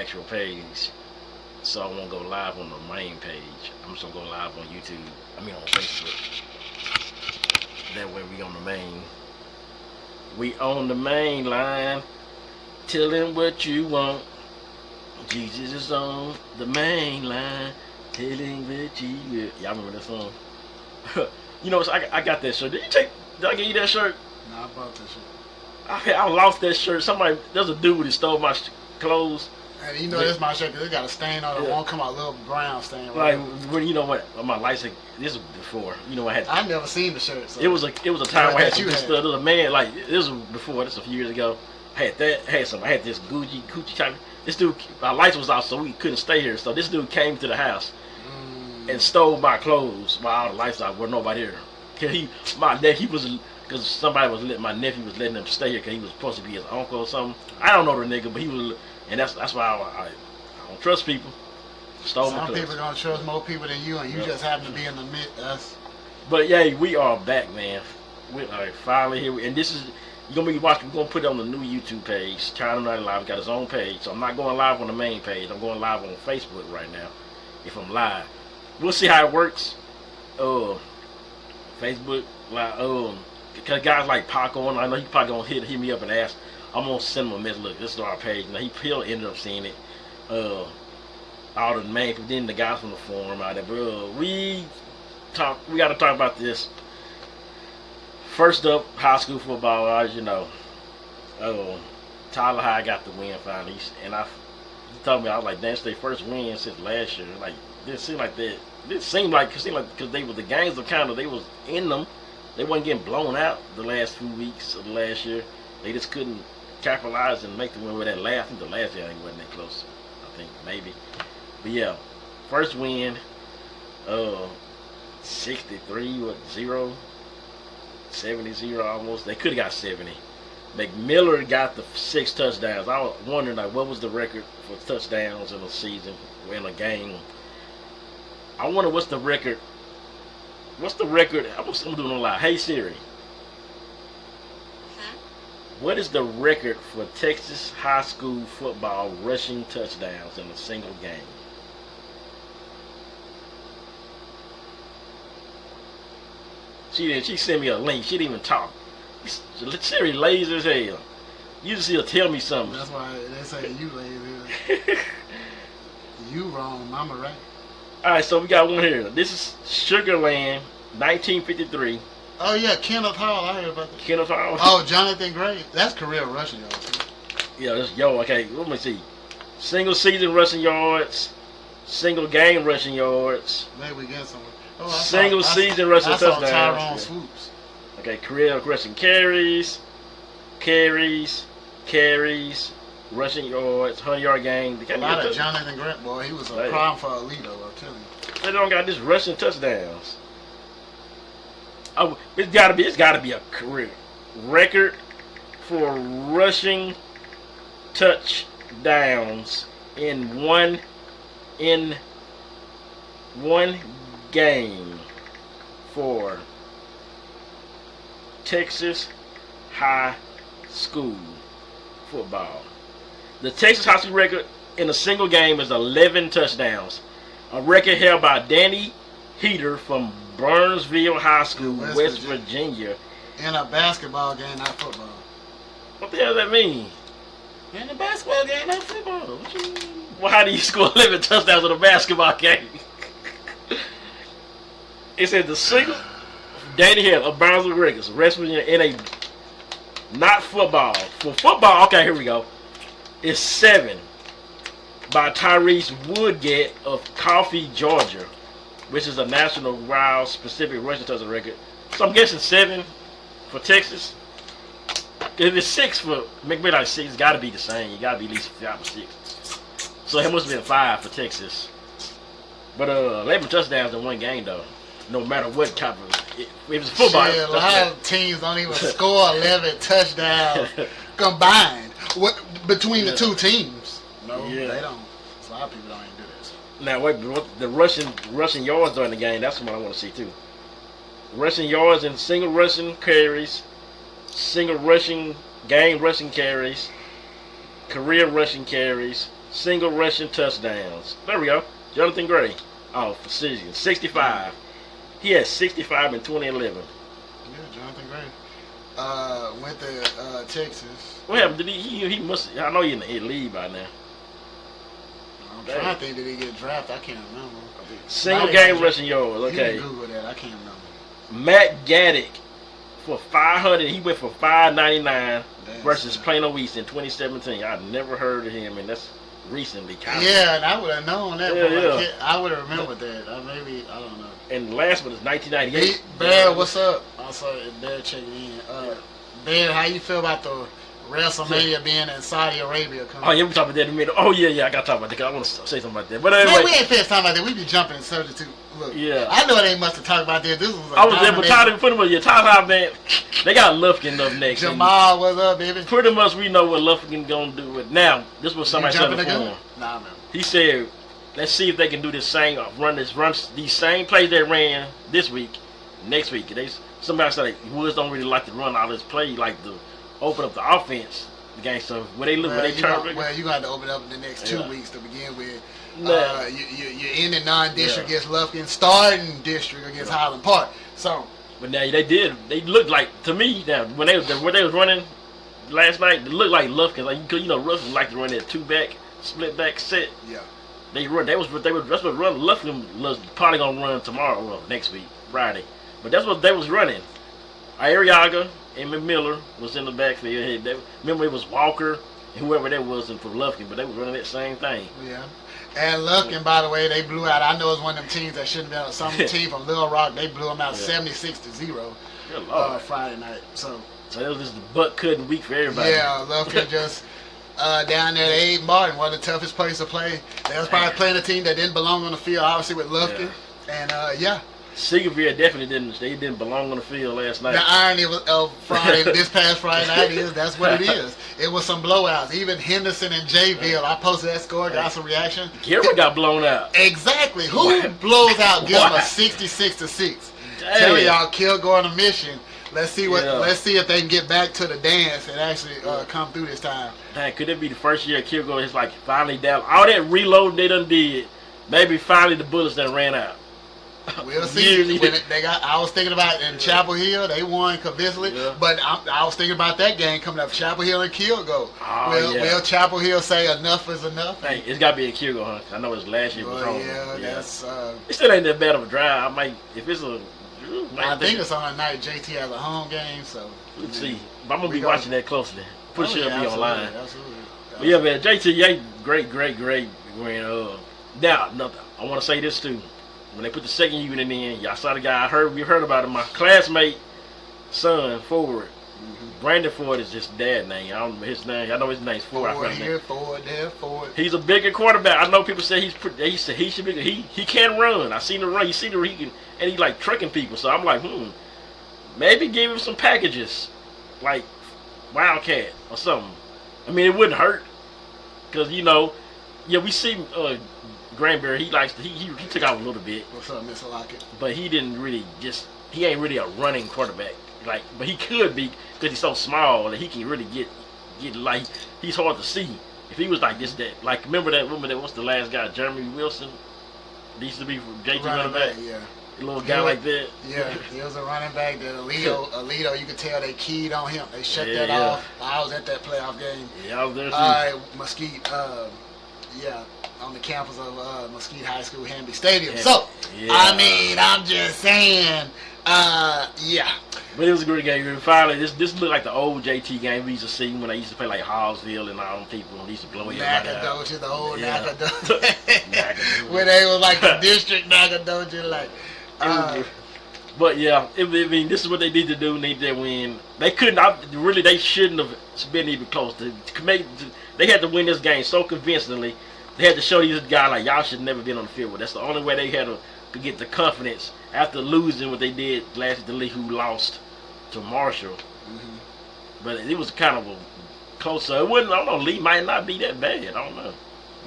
actual page, so I won't go live on the main page. I'm just gonna go live on YouTube. I mean on Facebook. That way we on the main. We on the main line. Tell him what you want. Jesus is on the main line. Tell him what you want. Y'all remember that song? You know, I got that shirt. Did I give you that shirt? No, I bought that shit. I lost that shirt. There's a dude who stole my clothes. And you know that's my shirt because it got a stain on it. It won't come out, a little brown stain. Like when you know what, my license. This was before. You know I had. I never seen the shirt. So. It was a time where I had some stuff. There was a man like this was before. This was a few years ago. I had that. I had this Gucci type. This dude, our lights was out, so we couldn't stay here. So this dude came to the house and stole my clothes while all the lights out. Where nobody here. Cause my nephew was. Because somebody was my nephew was letting him stay here because he was supposed to be his uncle or something. I don't know the nigga, but he was, and that's why I don't trust people. Stole my clothes. Some people gonna trust more people than you, and you just happen to be in the midst of us. But yeah, we are back, man. We're finally here, and this is you're gonna be watching. We're gonna put it on the new YouTube page. China Night Live got his own page, so I'm not going live on the main page. I'm going live on Facebook right now. If I'm live, we'll see how it works. Facebook live. Because guys like Paco, I know he probably gonna hit me up and ask. I'm gonna send him a message. Look, this is our page. Now he'll end up seeing it. All the main people, then the guys from the forum out there. But we gotta talk about this. First up, high school football. As you know, Tyler High got the win finally, and he told me I was like, that's their first win since last year. Like it seemed like that. It seemed like because they were the games were kind of they was in them. They wasn't getting blown out the last few weeks of the last year. They just couldn't capitalize and make the win with that last. I think the last year wasn't that close. I think maybe. But yeah, first win. 63-0, 70-0 almost. They could have got 70. Mcmiller got the 6 touchdowns. I was wondering like what was the record for touchdowns in a season in a game. I wonder what's the record. What's the record? I'm doing a lot. Hey Siri. What is the record for Texas high school football rushing touchdowns in a single game? She sent me a link. She didn't even talk. Siri lazy as hell. You just she'll tell me something. That's why they say you lazy. You wrong, mama right. Alright, so we got one here. This is Sugarland, 1953. Oh yeah, Kenneth Hall. I heard about that. Kenneth Hall. Oh, Jonathan Gray. That's career rushing yards. Yeah, okay, let me see. Single season rushing yards, single game rushing yards. Maybe we get somewhere. Single season rushing touchdowns. Tyrone Swoops. Okay, career rushing carries, rushing yards, 100-yard game. A lot of Jonathan Grant, boy, he was a prime for Alito, I'll tell you. They don't got this rushing touchdowns. Oh, it's gotta be a career record for rushing touchdowns in one game for Texas high school football. The Texas high school record in a single game is 11 touchdowns. A record held by Danny Heater from Burnsville High School, West Virginia. In a basketball game, not football. What the hell does that mean? In a basketball game, not football. Well, how do you score 11 touchdowns in a basketball game? It says the single Danny Hill of Burnsville Riggers, West Virginia, in a not football. For football, okay, here we go. It's 7 by Tyrese Woodgate of Coffee, Georgia, which is a national wild specific rushing touchdown record. So I'm guessing 7 for Texas. If it's 6 for Mcmillers, 6, it's got to be the same. You got to be at least 5 or 6. So it must have been 5 for Texas. But 11 touchdowns in one game though. No matter what type of, if it's football. Shit, a lot of teams don't even score 11 touchdowns combined. What between the two teams? No, they don't. A lot of people don't even do this. Now wait, the rushing yards during the game. That's what I want to see too. Rushing yards and single rushing carries, single rushing game rushing carries, career rushing carries, single rushing touchdowns. There we go. Jonathan Gray. Oh, for season 65. He had 65 in 2011. Yeah, Jonathan Gray. Went to Texas. What happened? Did he must. I know he's in the league by now. I'm trying to think. Did he get drafted? I can't remember. Single game rushing yards. Okay. You can Google that. I can't remember. Matt Gaddick for 500. He went for 599 versus Plano East in 2017. I never heard of him, and that's recently. Yeah, and I would have known that. Yeah. I would have remembered that. Maybe I don't know. And the last one is 1998. Bear, what's up? I saw Bear checking in. Bear, how you feel about the WrestleMania being in Saudi Arabia? Oh yeah, we talk about that in a minute. Oh yeah, I gotta talk about that. 'Cause I want to say something about that. But anyway, man, we ain't finished talking about that. We be jumping in subject. Look, yeah, I know it ain't much to talk about there. This was. I was there, but Tyler put him on your top man. They got Lufkin up next. Jamal, what's up, baby? Pretty much, we know what Lufkin gonna do with now. This was somebody said before. Nah, man. He said, "Let's see if they can do this same run these same plays they ran this week, next week." Somebody said like, Woods don't really like to run all this play, like to open up the offense. The game stuff. Where they look, where they turn. Well, you got to open up in the next 2 weeks to begin with. You're in the non-district against Lufkin, starting district against Highland Park. So, but now they did. They looked like to me now when they was running last night. They looked like Lufkin. Like Lufkin like to run that split back set. Yeah. They run. That's what Lufkin was probably gonna run tomorrow, well, next week, Friday. But that's what they was running. Ariaga and Mcmiller was in the backfield. Remember it was Walker and whoever that was for Lufkin, but they were running that same thing. Yeah. And Lufkin, by the way, they blew out. I know it's one of them teams that shouldn't have been. Some team from Little Rock, they blew them out 76-0 Friday night. So it was just a butt-cutting week for everybody. Yeah, Lufkin just down there at Abe Martin, one of the toughest places to play. They was probably playing a team that didn't belong on the field, obviously with Lufkin. And Seagoville definitely didn't belong on the field last night. The irony of Friday, this past Friday night is that's what it is. It was some blowouts. Even Henderson and Jayville, I posted that score, got some reaction. Gilbert got blown out. Exactly. Who blows out Gilbert 66-6? Tell y'all, Kilgore on a mission. Let's see if they can get back to the dance and actually come through this time. Man, could it be the first year Kilgore is like finally down? All that reload they done did, maybe finally the bullets done ran out. We'll see. I was thinking about in Chapel Hill, they won convincingly, but I was thinking about that game coming up, Chapel Hill and Kilgore. Will Chapel Hill say enough is enough? Hey, it's got to be a Kilgore, huh? I know it's last year. That's. It still ain't that bad of a drive. I might, if it's a. I think it's on a night JT has a home game, so. Let's see. But I'm going to be watching that closely. Pretty sure it'll be online. Absolutely. But yeah, man, JT, great. Now, I want to say this too. When they put the second unit in, y'all saw the guy. We heard about him. My classmate, son, Ford. Brandon Ford is his dad's name. I don't know his name. I know his name's Ford. Ford. He's a bigger quarterback. I know people say he should be. He can run. I seen him run. You see he can, and he like tricking people. So I'm like, maybe give him some packages, like Wildcat or something. I mean, it wouldn't hurt, cause we see. Granberry, he took out a little bit. What's up, Mr. Lockett? But he didn't really he ain't really a running quarterback. But he could be because he's so small that he can really get like he's hard to see. If he was like this, remember that woman that was the last guy, Jeremy Wilson? He used to be from JT running back. Yeah. A little guy like that. Yeah, he was a running back that Alito, you could tell they keyed on him. They shut that off. I was at that playoff game. Yeah, I was there too. All right, Mesquite, on the campus of Mesquite High School, Hamby Stadium. So, I mean, I'm just saying, But it was a great game. Finally, this looked like the old JT game we used to see when they used to play like Hallsville and all them people. They used to blow Nacogdoches, the old Nacogdoches. When they was like the district Nacogdoches, like. But this is what they need to do. Need to win. They couldn't. They shouldn't have been even close. They had to win this game so convincingly. They had to show these guys like y'all should never been on the field. That's the only way they had to get the confidence after losing what they did last year. The league who lost to Marshall, but it was kind of a closer. It wasn't. I don't know. Lee might not be that bad. I don't know.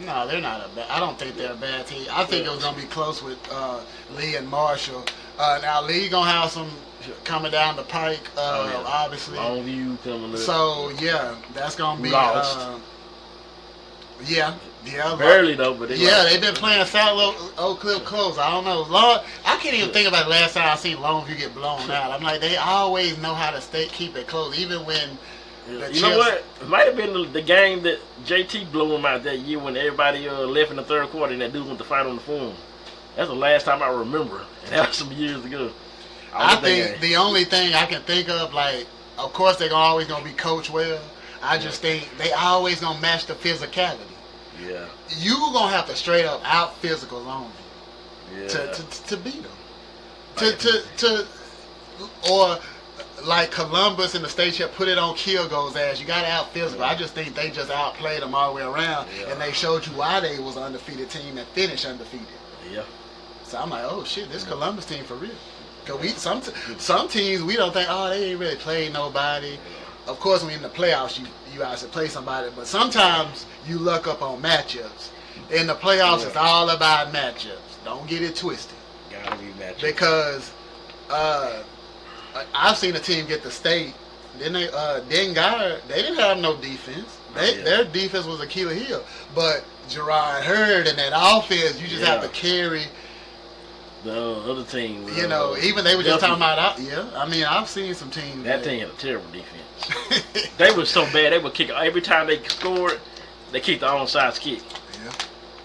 No, they're not I don't think they're a bad team. I think it was gonna be close with Lee and Marshall. Now Lee gonna have some coming down the pike. Obviously. Longview coming. So that's gonna be lost. Yeah, barely though, but they've been playing South Oak Cliff close. I don't know. I can't even think about the last time I seen Longview get blown out. I'm like, they always know how to keep it close, even when. You know what? It might have been the game that JT blew him out that year when everybody left in the third quarter and that dude went to fight on the phone. That's the last time I remember, and that was some years ago. I think the only thing I can think of, like, of course they're always gonna be coached well. I just think they always gonna match the physicality. Yeah. You gonna have to straight up out physical Longview. Yeah. To beat them. Or like Columbus and the state champ put it on Kilgo's ass. You got to out physical. I just think they just outplayed them all the way around, and they showed you why they was an undefeated team and finished undefeated. Yeah. So I'm like, oh shit, this Columbus team for real. Cause some teams we don't think, oh, they ain't really played nobody. Of course, when you're in the playoffs, you actually play somebody, but sometimes you luck up on matchups. In the playoffs, it's all about matchups. Don't get it twisted. Gotta be matchups. Because I've seen a team get the state. Then they didn't have no defense. Their defense was Achilles heel. But Gerard Hurd and that offense, you just have to carry. The other team. Even they were just talking about. I mean, I've seen some teams. That team had a terrible defense. They were so bad. They would kick every time they scored. They kicked the onside kick. Yeah.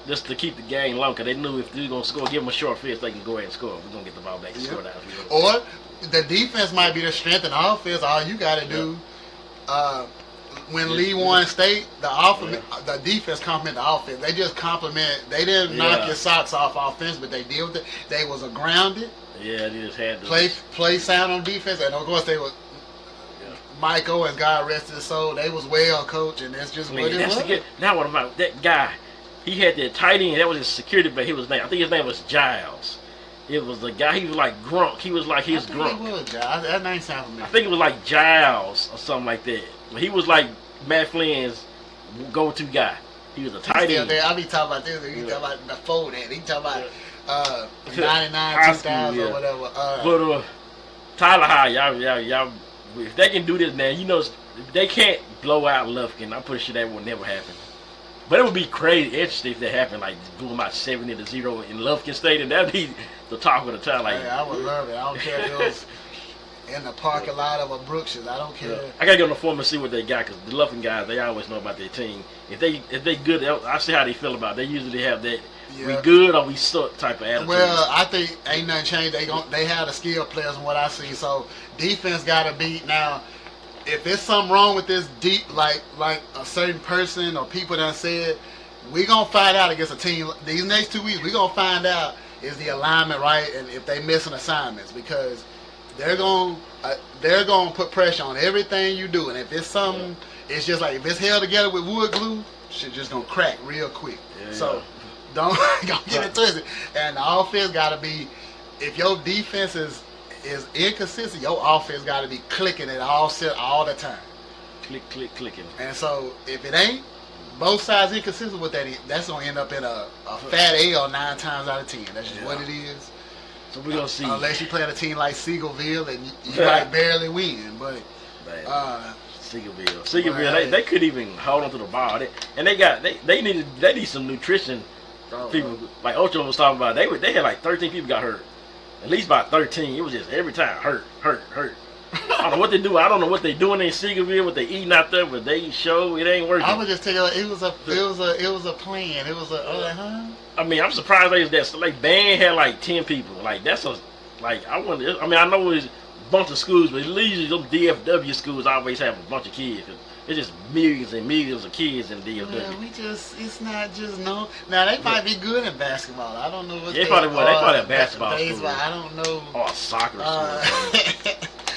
Just to keep the game long, because they knew if they were going to score, give them a short field, they can go ahead and score. We're going to get the ball back and score down. Or the defense might be the strength, and the offense, all you got to do, when Lee won state, the defense complement the offense. They just complement. They didn't knock your socks off offense, but they did with it. They was grounded. Yeah, they just had to play sound on defense, and of course they was. Mike Owens, God rest his soul, they was well coached, and that's just what it was. Now what about that guy? He had that tight end. That was his security, but I think his name was Giles. It was the guy. He was like Grunk. He was like his Grunk. He was Giles. That name sounds familiar. I think it was like Giles or something like that. But he was like Matt Flynn's go-to guy. He was a tight end. I be talking about this. He talking about before that. He talking about 99, 2000 or whatever. But Tyler High, y'all. If they can do this now, if they can't blow out Lufkin, I'm pretty sure that will never happen. But it would be crazy interesting if that happened, like doing about 70-0 in Lufkin Stadium. That'd be the talk of the town. Like, I would love it. I don't care if it was in the parking lot of a Brookshire. I don't care. I gotta go on the form and see what they got, because the Lufkin guys, they always know about their team. If they good, I see how they feel about it. They usually have that we good or we suck type of attitude. Well, I think ain't nothing changed. They have the skill players from what I see. So defense got to beat now. If there's something wrong with this deep, like a certain person or people done said, we gonna find out against a team these next 2 weeks. We gonna find out is the alignment right, and if they missing assignments, because they're gonna put pressure on everything you do. And if it's something, it's just like if it's held together with wood glue, shit just gonna crack real quick. So don't get it twisted. And the offense gotta be, if your defense is inconsistent, your offense got to be clicking it all the time. Clicking. And so if it ain't, both sides inconsistent with that, that's going to end up in a fat L 9 times out of 10. That's just what it is. So we're going to see. Unless you play a team like Seagoville and you might barely win. But Seagoville, they couldn't even hold on to the ball. They need some nutrition. People like Ocho was talking about. They had like 13 people got hurt. At least about 13. It was just every time hurt. I don't know what they do. I don't know what they doing in Seagoville, what they eating out there, but they show it ain't working. I would just tell you, it was a plan. It was I mean, I'm surprised band had like 10 people. Like I wonder. I mean, I know it's a bunch of schools, but usually those DFW schools always have a bunch of kids. It's just millions and millions of kids in DFW. Well, it's not just no. Now they might be good in basketball. I don't know what they probably have basketball school. I don't know. Or a soccer school.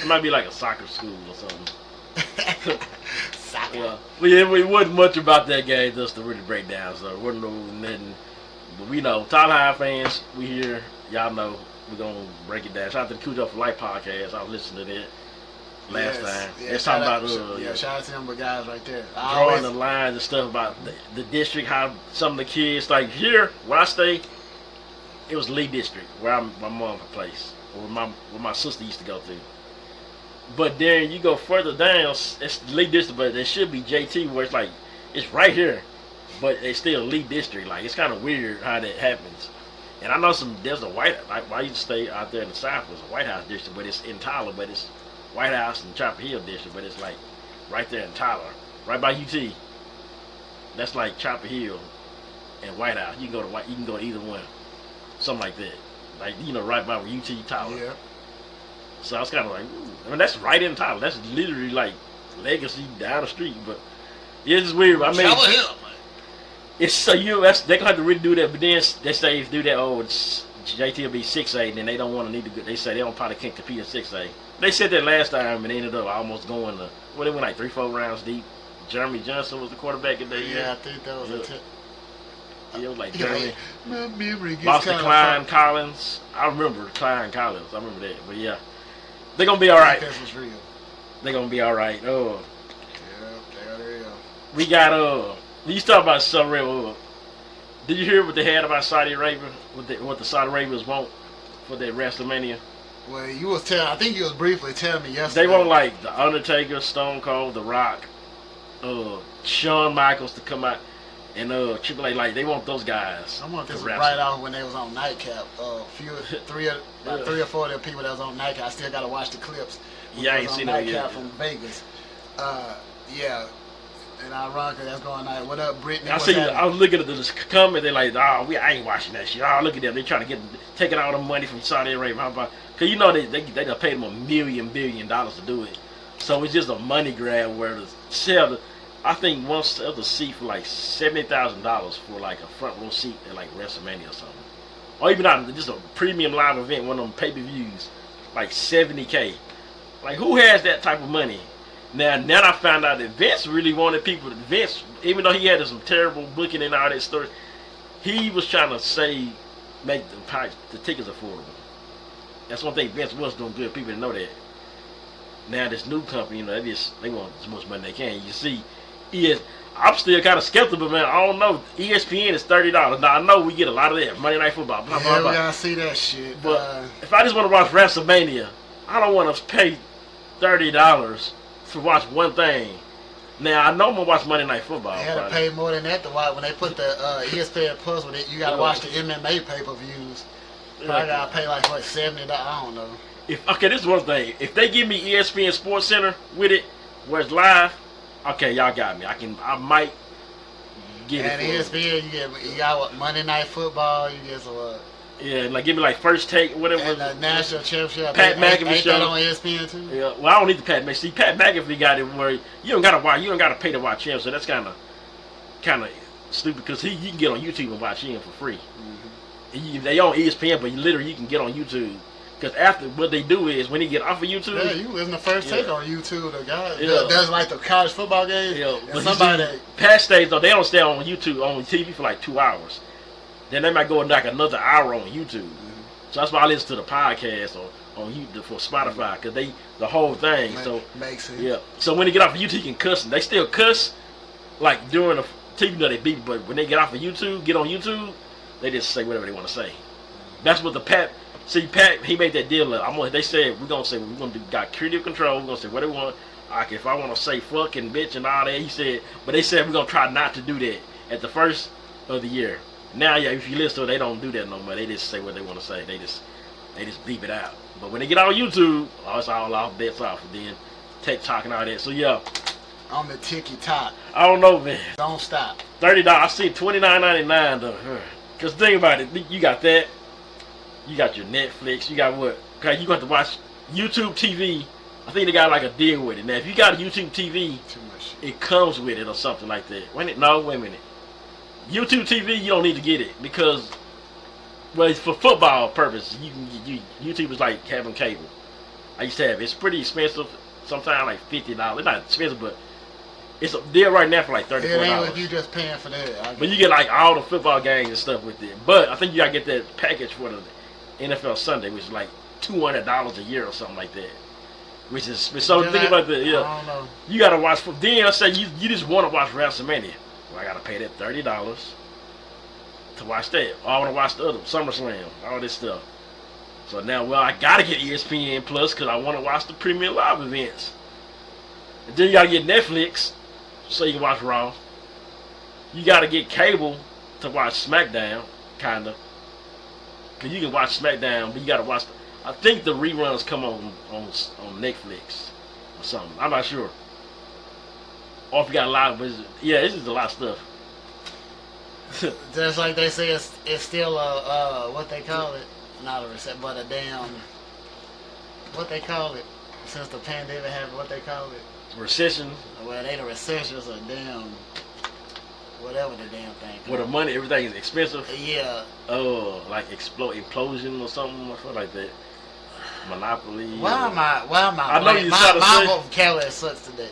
It might be like a soccer school or something. Soccer. Well, it wasn't much about that game just to really break down. So it wasn't nothing. But we know, Tyler High fans, we here. Y'all know we're gonna break it down. Shout out to the Coach Up for Life podcast. I was listening to that last time. Yeah, talking about shout out to them guys right there. Drawing the lines and stuff about the district, how some of the kids, like here where I stay, it was Lee District where my mom's place, or where my sister used to go to. But then you go further down, it's Lee District, but there should be JT where it's like it's right here. but they still elite district. Like it's kind of weird how that happens. And I know there's a white, like I used to stay out there in the South, was a White House district, but it's in Tyler, but it's White House and Chapel Hill district, but it's like right there in Tyler, right by UT. That's like Chapel Hill and White House. You can go to either one, something like that. Like right by UT Tyler. Yeah. So I was kind of like, ooh. I mean, that's right in Tyler. That's literally like Legacy down the street, but it's just weird. I mean, Chapel Hill, man. It's so they're gonna have to really do that, but then they say if do that, it's JT will be 6A, and then they don't want to need to. They say they don't probably can't compete in 6A. They said that last time, and they ended up almost going to. Well, they went like 3-4 rounds deep. Jeremy Johnson was the quarterback in that year. Yeah, I think that was it was like Jeremy. My memory gets Lost to Klein Collins. I remember Klein Collins. I remember that. But yeah, they're gonna be all right. This was real. They're gonna be all right. Yeah, there you go. We got you talk about Sunray. Did you hear what they had about Saudi Arabia? What the Saudi Arabians want for their WrestleMania? Well, I think you was briefly telling me yesterday. They want like the Undertaker, Stone Cold, The Rock, Shawn Michaels to come out, and Triple H. Like they want those guys. I want this right off when they was on Nightcap. Three or four of the people that was on Nightcap. I still gotta watch the clips. Yeah, I ain't seen that yet. From Vegas. Yeah. And ironically, that's going on. What up, Brittany? I was looking at this comment. They're like, I ain't watching that shit. Oh, look at them. They trying to taking all the money from Saudi Arabia. Because they done paid them $1 billion to do it. So it's just a money grab where to sell. I think one sell the seat for like $70,000 for like a front row seat at like WrestleMania or something. Or even not just a premium live event, one of them pay-per-views, like $70K. Like who has that type of money? Now I found out that Vince really wanted people. Vince, even though he had some terrible booking and all that story, he was trying to make the tickets affordable. That's one thing Vince was doing good. People didn't know that. Now this new company, they want as much money they can. You see, I'm still kind of skeptical, man. I don't know. ESPN is $30. Now I know we get a lot of that Monday Night Football. Blah blah blah. Yeah, I see that shit. But if I just want to watch WrestleMania, I don't want to pay $30 to watch one thing. Now I know I'm gonna watch Monday Night Football. They had to pay more than that to watch when they put the ESPN Plus with it. You gotta watch the MMA pay-per-views. I gotta pay like what, $70. I don't know. This is one thing. If they give me ESPN Sports Center with it, where it's live, okay, y'all got me. I might get it. And ESPN, you got what, Monday Night Football. You get some what? Yeah, like give me like First Take, whatever. And the National Championship. Pat McAfee show. That on ESPN too? Yeah, well I don't need the Pat McAfee. See, Pat McAfee got it where you don't gotta pay to watch him. So that's kind of stupid because you can get on YouTube and watch him for free. Mm-hmm. They on ESPN, but you can get on YouTube. Because after what they do is when he get off of YouTube, yeah, you listen to First Take on YouTube. The guy does like the college football games. Yeah, but past days though, they don't stay on YouTube on TV for like 2 hours. Then they might go like another hour on YouTube. Mm-hmm. So that's why I listen to the podcast on YouTube for Spotify because the whole thing. Makes sense. Yeah. So when they get off of YouTube, you can cuss. They still cuss like during the TV. They beat, but when they get off of YouTube, get on YouTube, they just say whatever they want to say. That's what the Pat. See, Pat, he made that deal. They said we're gonna do got creative control. We're gonna say what they want. Like if I want to say fuck and bitch and all that, he said. But they said we're gonna try not to do that at the first of the year. Now, yeah, if you listen to it, they don't do that no more. They just say what they want to say. They just beep it out. But when they get on YouTube, it's all off, bets off, and then TikTok and all that. So yeah, on the TikTok. I don't know, man. Don't stop. $30. I see $29.99 though. Cause think about it, you got that. You got your Netflix. You got what? Okay, you got to watch YouTube TV. I think they got like a deal with it. Now, if you got a YouTube TV, too much. It comes with it or something like that. Wait a minute. YouTube TV, you don't need to get it because, well, it's for football purposes. YouTube is like having cable. I used to have it. It's pretty expensive. Sometimes like $50. It's not expensive, but it's a deal right now for like $34. It ain't like you just paying for that. But you get like all the football games and stuff with it. But I think you gotta get that package for the NFL Sunday, which is like $200 a year or something like that. Which is so think about that. Yeah, I don't know. You gotta watch. Then I say you just want to watch WrestleMania. Well, I gotta pay that $30 to watch that. Or I want to watch the other SummerSlam, all this stuff. So now, I gotta get ESPN Plus because I want to watch the premium live events. And then you gotta get Netflix so you can watch Raw. you got to get cable to watch SmackDown, kind of. Because you can watch SmackDown, but you got to watch... I think the reruns come on Netflix or something. I'm not sure. Or if you got a lot of... Yeah, it's just a lot of stuff. Just like they say, it's still what they call it, not a recession, but a damn, what they call it, since the pandemic happened, what they call it? Recession. Well, it ain't a recession, it's a damn, whatever the damn thing. Where the money, everything is expensive? Yeah. Oh, like implosion or something like that. Monopoly. Why am I I know you trying to say. My vocabulary sucks today.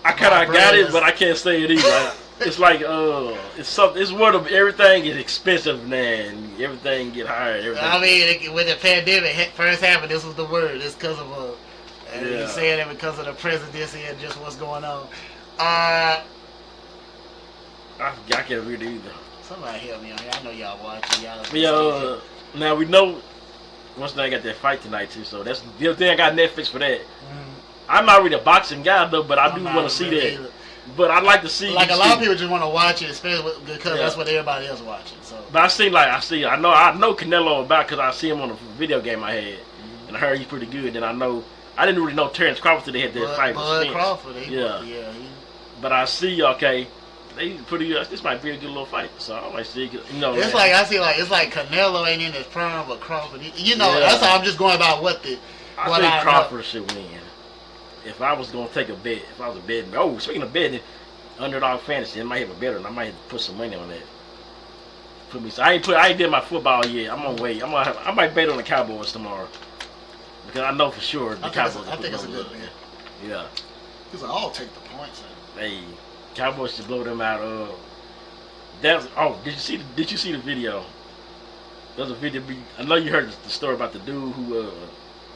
I kind of got it, but I can't say it either. It's like it's something. It's where everything is expensive now, and everything get higher. Everything. I mean, when the pandemic first happened, this was the word. It's because of you saying it because of the presidency and just what's going on. I can't read it either. Somebody help me on here. I know y'all watching. Y'all. Now we know. Once I got that fight tonight too, so that's the other thing. I got Netflix for that. I'm not really a boxing guy though, but I do want to see that. Either. But I'd like to see. Like a lot of people just want to watch it, especially because that's what everybody else watching. So. But I know Canelo about because I see him on a video game I had, and I heard he's pretty good. And I didn't really know Terrence Crawford till they had that fight. Bud Crawford, But I see they pretty. This might be a good little fight. So I might see. It's like it's like Canelo ain't in his prime, but Crawford. That's how I'm just going about what think Crawford should win. If I was gonna take a bet, if I was a betting, speaking of betting, underdog fantasy, I might have a better, and I might have to put some money on that. I ain't did my football yet. I'm on wait. I might bet on the Cowboys tomorrow because I know for sure the Cowboys. I think it's a good bet. Yeah. Because I'll take the points. Hey, Cowboys should blow them out. Did you see the video? There's a video. I know you heard the story about the dude who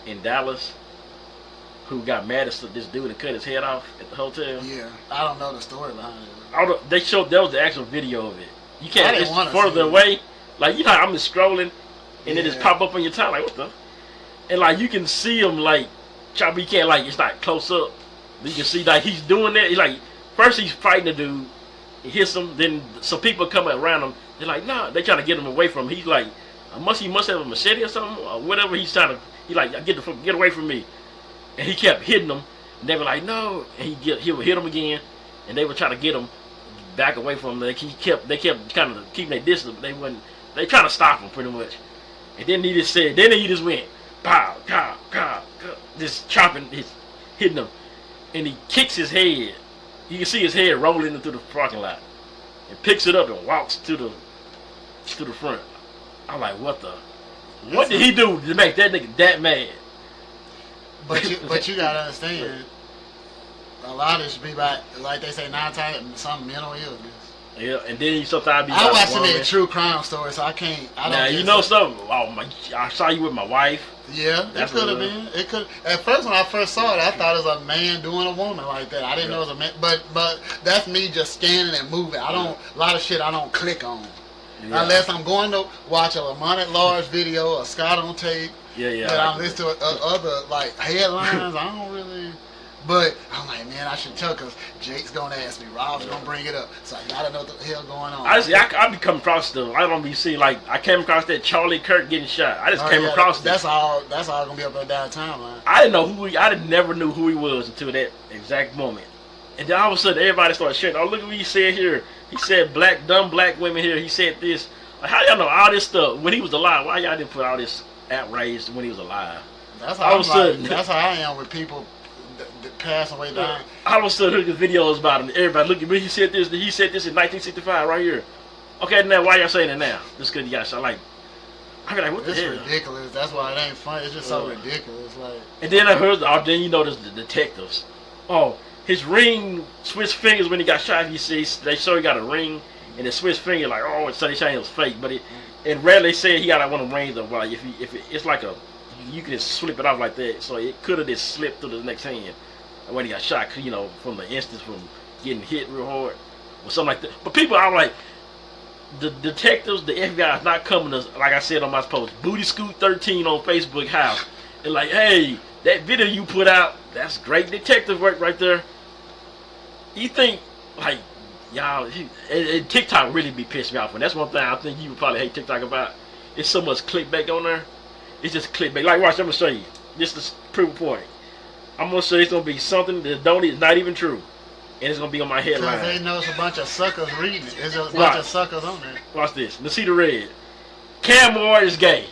in Dallas. Who got mad at this dude and cut his head off at the hotel? Yeah, I don't know the story behind it. They showed that was the actual video of it. You can't. It's further away. Like I'm just scrolling, and it just pop up on your time. Like what the? And like you can see him like, you can't it's not close up. But you can see like he's doing that. He's like first he's fighting the dude, he hits him. Then some people come around him. They're like, nah, they trying to get him away from him. He's like, he must have a machete or something or whatever. He's trying to. He like get away from me. And he kept hitting them, and they were like, "No!" And he would hit them again, and they would try to get him back away from him. They kept kind of keeping their distance. But they trying to stop him pretty much. And then he just went, pow, pow, pow, just hitting him, and he kicks his head. You can see his head rolling into the parking lot, and picks it up and walks to the front. I'm like, what did he do to make that nigga that mad? But you gotta understand, a lot of this be like they say 9 times some mental illness. Yeah, and then sometimes I watch so many true crime stories, so I can't. Now you know something. Oh I saw you with my wife. Yeah, it could have been. It could. At first, when I first saw it, I thought it was a man doing a woman like that. I didn't know it was a man. But that's me just scanning and moving. A lot of shit I don't click on. Yeah. Unless I'm going to watch a Lamont at Large video or Scott on tape. Yeah. But I'm listening to other like headlines. I don't really. But I'm like, man, I should tell because Jake's gonna ask me, Rob's gonna bring it up, so I gotta know what the hell going on. I be coming across stuff. I don't be seeing like I came across that Charlie Kirk getting shot. I just came across that's all gonna be up and down timeline. I didn't know never knew who he was until that exact moment. And then all of a sudden everybody started sharing. Oh, look at what he said here. He said dumb black women here. He said this. Like, how y'all know all this stuff when he was alive? Why y'all didn't put all this outrage when he was alive? That's how that's how I am with people that pass away dying. All of a sudden, look at videos about him. Everybody, look at me. He said this in 1965 right here. Okay, now why y'all saying it now? Just because he got shot. Like, I be like, what the hell? It's ridiculous. That's why it ain't funny. It's just so ridiculous. Like. And then I heard, then you notice the detectives. Oh, his ring switched fingers when he got shot. They show he got a ring and it switched finger. Like, oh, so they saying it was fake, but and rarely said he got like one of them rings. Of like, it's like you can just slip it off like that. So it could have just slipped through the next hand when he got shot. From the instance from getting hit real hard or something like that. But people are like, the detectives, the FBI is not coming to, like I said on my post, Booty Scoot 13 on Facebook house. And like, hey, that video you put out, that's great detective work right there. You think, like, y'all, TikTok really be pissing me off, and that's one thing I think you would probably hate TikTok about. It's so much clickbait on there. It's just clickbait. Like, watch, I'm gonna show you. This is the proof point. I'm gonna show you it's gonna be something that is not even true, and it's gonna be on my headline. Because they know it's a bunch of suckers reading it. There's a bunch of suckers on there. Watch this. Let's see the red. Cam Moore is gay.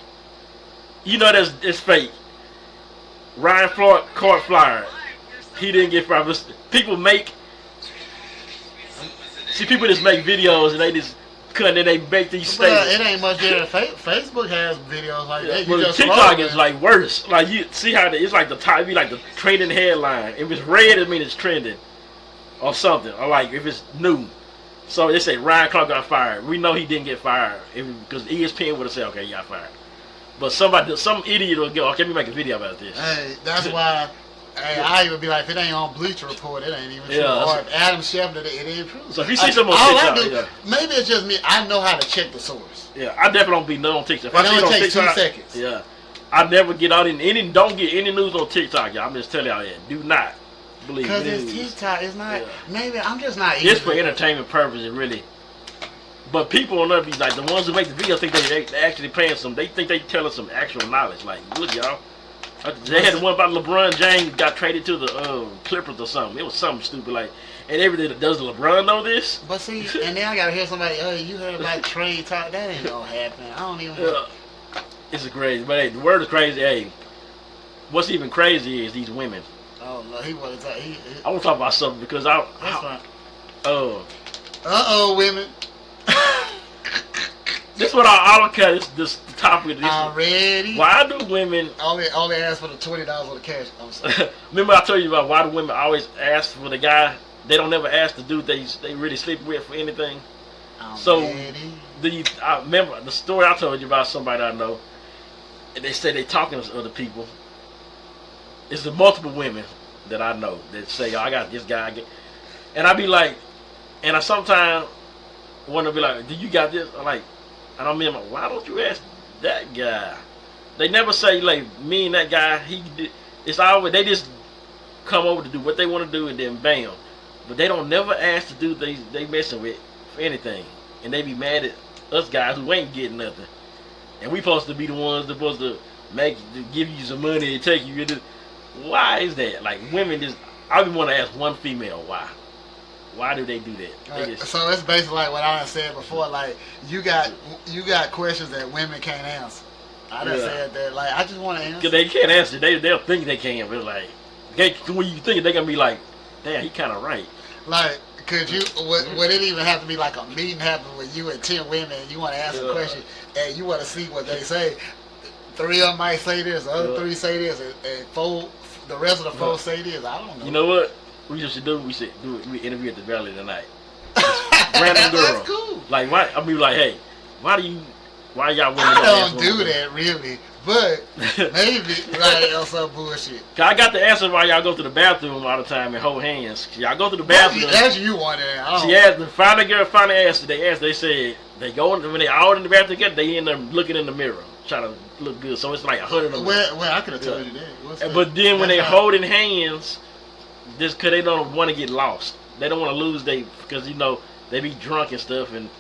You know it's fake. Ryan Floyd caught fired. He didn't get fired. People just make videos and they just cut and they make these statements. It ain't much there. Facebook has videos like that. But TikTok is like worse. Like you see how it's like the top, be like the trending headline. If it's red, it means it's trending or something. Or like if it's new. So they say Ryan Clark got fired. We know he didn't get fired because ESPN would have said, okay, he got fired. But some idiot will go, okay, let me make a video about this. Hey, that's why. Hey, I even be like, if it ain't on Bleacher Report, it ain't even true. Or if Adam Schefter, it ain't true. So if you see something on TikTok, maybe it's just me. I know how to check the source. Yeah, I definitely don't be none on TikTok. If it only takes 2 seconds. Yeah, I never get out don't get any news on TikTok, y'all. I'm just telling y'all that. Do not believe because it's TikTok. It's not. Yeah. Maybe I'm just not. It's for entertainment purposes, really. But people on there be like the ones who make the video think they actually playing some. They think they telling some actual knowledge. Like, look, y'all. They had the one about LeBron James got traded to the Clippers or something. It was something stupid like, and everything. Does LeBron know this? But see, and then I gotta hear somebody. Oh, you heard about trade talk? That ain't gonna happen. I don't even. It's crazy, but hey, the word is crazy. Hey, what's even crazy is these women. Oh no, he wanted to talk. I want to talk about something because That's fine. Women. This is what I don't care. This topic. Already. Why do women only ask for the $20 on the cash? I'm sorry. Remember I told you about why do women always ask for the guy? They don't never ask the dude they really sleep with for anything. I remember the story I told you about somebody I know. And they say they talking to other people. It's the multiple women that I know that say, "Oh, I got this guy," and I be like, and I sometimes want to be like, "Do you got this?" I'm like. And I mean, why don't you ask that guy? They never say like me and that guy. It's always they just come over to do what they want to do and then bam. But they don't never ask the dude they messing with for anything, and they be mad at us guys who ain't getting nothing. And we supposed to be the ones that supposed to give you some money and take you. Why is that? Like women just. I would want to ask one female why. Why do they do that? So it's basically like what I said before. Like you got questions that women can't answer. I done said that. Like I just want to answer. Cause they can't answer. They'll think they can, but like when you think they're gonna be like, damn, he kind of right. Like, could you? Would it even have to be like a meeting happen with you and 10 women? And you want to ask a question and you want to see what they say. 3 of them might say this, the other 3 say this, and 4, the rest of the 4 say this. I don't know. You know what? We should do. We should do. We interview at the Valley tonight. Random girl. That's cool. Like why? I mean, like, hey, why y'all women? I don't do that really, but maybe like on some bullshit. I got the answer why y'all go to the bathroom all the time and hold hands. Y'all go to the bathroom. That's you want it. She asked. Find a girl. Find the answer. They asked. They said they go when they all in the bathroom together. They end up looking in the mirror, trying to look good. So it's like 100 of them. Well, I could have told you that. But then when they holding hands. Just because they don't want to get lost. They don't want to lose because, they be drunk and stuff. And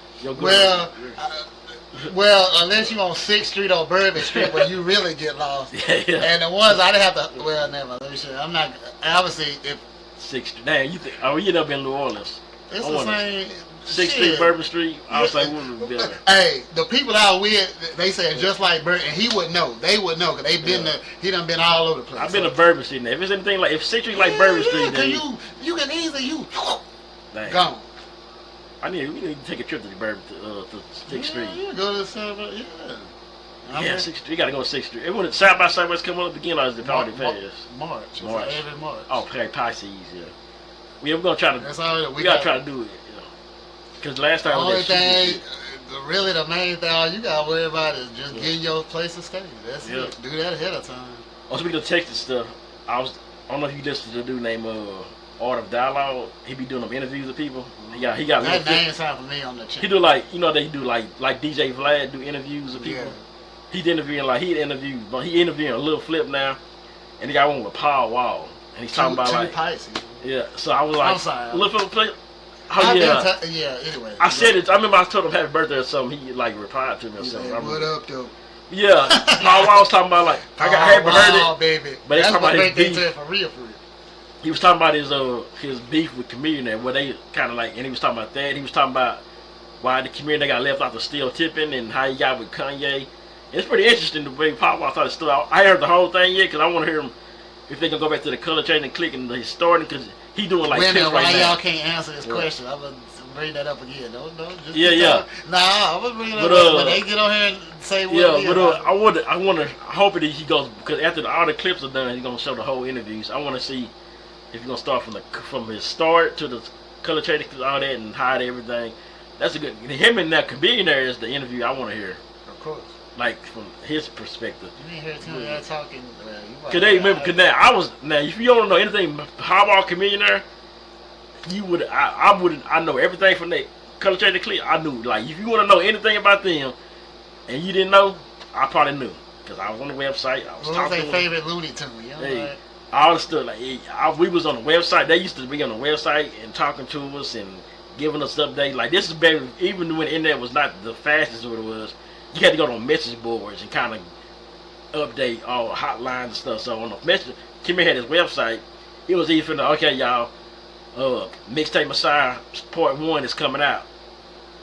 well, unless you on 6th Street or Bourbon Street where you really get lost. Yeah. And the ones I'd have to, well, never. Let me show you. I'm not, obviously, if. 6th Street. Damn, you think, you end up in New Orleans. It's the same. 6th Street, Bourbon Street. I was like, what would be better? Hey, the people I was with, they said just like Bourbon, and he would know. They would know because they been there. He done been all over the place. I've been to Bourbon Street. Now, if it's anything like, if 6th Street like Bourbon Street, then you can easily dang. Gone. We need to take a trip to the Bourbon to 6th Street. Yeah, go to the 7th. Yeah, 6th Street. You gotta go to 6th Street. When South by Southwest come up again, or is it already passed? March. Every March. Oh, okay, Pisces. Yeah. We're gonna try to. That's all we gotta try to do it. Because last time really the main thing all you gotta worry about is just getting your place to stay. That's it. Do that ahead of time. Speaking of Texas stuff, I don't know if you listened to the dude named Art of Dialogue. He be doing them interviews with people. He got that name sound for me on the channel. He do like they do like DJ Vlad do interviews with people. Yeah. He's interviewing but he interviewing a little flip now, and he got one with Paul Wall, and he's talking about Pisces. Yeah, so I was like, I'm sorry. Little Flip. Oh yeah. Anyway, I said it. I remember I told him happy birthday or something. He like replied to me or something. Like, what up, though? Yeah, Paul Wall was talking about like I got happy birthday, baby. But that's what birthday to it for real. He was talking about his beef with Chameleon, where they kind of like, and he was talking about that. He was talking about why the Chameleon got left out the steel tipping and how he got with Kanye. It's pretty interesting the way Paul Wall thought it stood out. I heard the whole thing yet because I want to hear him if they can go back to the color change and click and the story because he doing like tips right now. Y'all can't answer this question? I'm gonna bring that up again. No, just Nah, I'm gonna bring it up. When they get on here and say what it is. I want to hope that he goes because after all the clips are done, he's gonna show the whole interviews. I want to see if he's gonna start from his start to the color change, all that, and hide everything. That's a good. Him and that Billionaire is the interview I want to hear. Of course. Like from his perspective. You ain't hear him talking. Cause they remember. Cause now if you don't know anything Hardball Chameleon, you would. I know everything from that color change clip. I knew. Like if you want to know anything about them, and you didn't know, I probably knew. Cause I was on the website. I was talking to them. Favorite Looney Tune? Hey, all the stuff like we was on the website. They used to be on the website and talking to us and giving us updates. Like this is better. Even when the internet was not the fastest what it was, you had to go on message boards and kind of update all hotlines and stuff. So on the message, Kimmy had his website. It was even okay, y'all. Mixtape Messiah Part 1 is coming out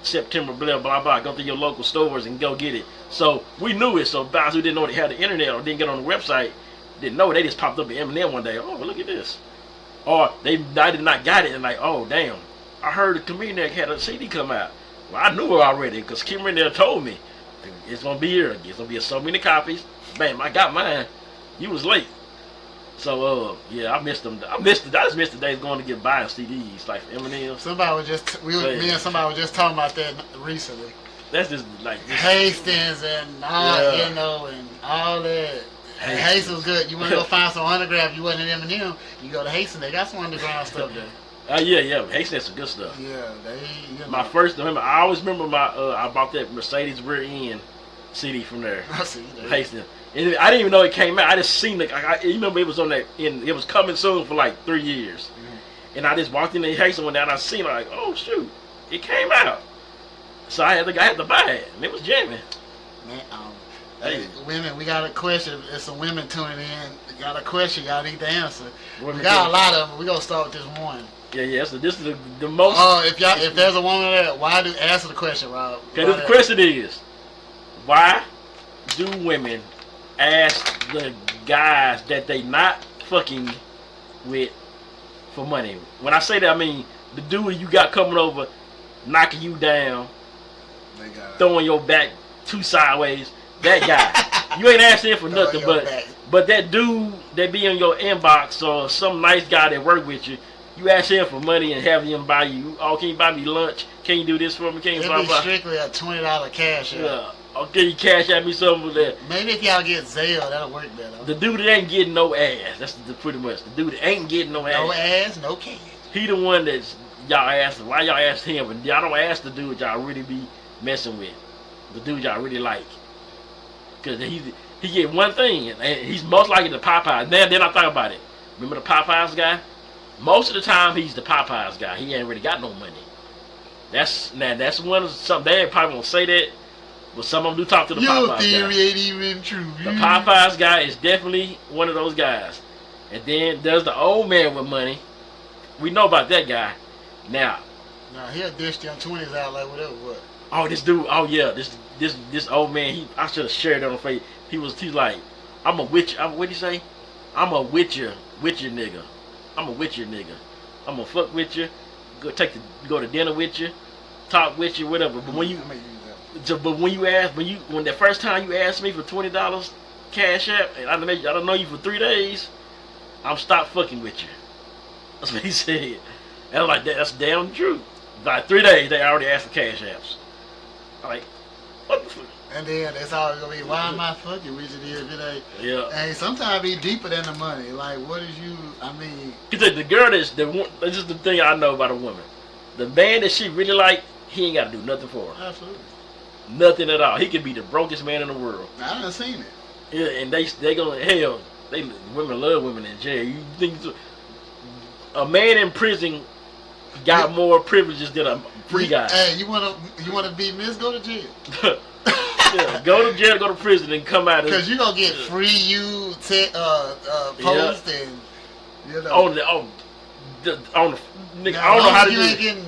September. Blah blah blah. Go to your local stores and go get it. So we knew it. So guys who didn't know they had the internet or didn't get on the website didn't know. They just popped up at Eminem one day. Oh, look at this. Or I did not got it and like, oh damn. I heard the Comedian had a CD come out. Well, I knew it already because Kimmy there told me it's gonna be here. It's gonna be so many copies. Bam, I got mine. You was late. So yeah, I missed them. I just missed the days going to get buying CDs like Eminem. Me and somebody was just talking about that recently. That's just like Hastings and all and all that. Hastings was good. You want to go find some underground? You wasn't in Eminem. You go to Hastings. They got some underground stuff there. Yeah. Hastings has some good stuff. Yeah, My first, I always remember I bought that Mercedes rear end CD from there. I see. Hastings. And I didn't even know it came out. I just seen it. You remember it was on that. It was coming soon for like 3 years. Mm-hmm. And I just walked in the Hastings one day and I seen it like, oh shoot, it came out. So I had to buy it, and it was jamming. Man, hey, women, we got a question. There's some women tuning in. We got a question. Y'all need to answer. We got a lot of them. We gonna start with this one. Yeah. So this is the most. If there's a woman there, answer the question, Rob? Okay, the question is, why do women ask the guys that they not fucking with for money? When I say that, I mean the dude you got coming over, knocking you down, throwing your back too sideways. That guy, you ain't asking for nothing, but that dude that be in your inbox or some nice guy that work with you, you ask him for money and have him buy you. Oh, can you buy me lunch? Can you do this for me? Can you buy strictly a $20 cash out. Yeah. Okay, you cash at me something with that. Maybe if y'all get Zelle, that'll work better. The dude that ain't getting no ass. That's pretty much. The dude that ain't getting no ass. No ass, no cash. He the one that's y'all ask. Why y'all ask him? But y'all don't ask the dude y'all really be messing with. The dude y'all really like. Because he get one thing, and he's most likely the Popeyes. Then I thought about it. Remember the Popeyes guy? Most of the time, he's the Popeyes guy. He ain't really got no money. That's one of some. They probably won't say that. But some of them do talk to the Popeyes guy. Your theory ain't even true. The Popeyes guy is definitely one of those guys. And then there's the old man with money. We know about that guy. Now he'll dish them 20s out like whatever. What? Oh, this dude. Oh yeah, this old man. I should have shared it on Facebook. He's like, I'm a witch. What'd he say? I'm a witcher nigga. I'm a witcher nigga. I'm gonna fuck with you. Go to dinner with you, talk with you, whatever. But when when the first time you asked me for $20 cash app, and I don't know you for 3 days, I'm stop fucking with you. That's what he said. And I'm like, that's damn true. Like 3 days, they already asked for cash apps. I'm like, what the fuck? And then it's always gonna be, why am I fucking with you? If it ain't, yeah. And sometimes it be deeper than the money. Like, what is you? I mean, because the girl this is the thing I know about a woman. The man that she really like, he ain't got to do nothing for her. Absolutely. Nothing at all. He could be the brokest man in the world. I done seen it. Yeah, and they gonna hell. Women love women in jail. You think a man in prison got more privileges than a free guy. Hey, you wanna be Miss? Go to jail. Yeah, go to jail, go to prison, and come out. Because you gonna get free post and on the nigga. I don't know how to do it. Getting,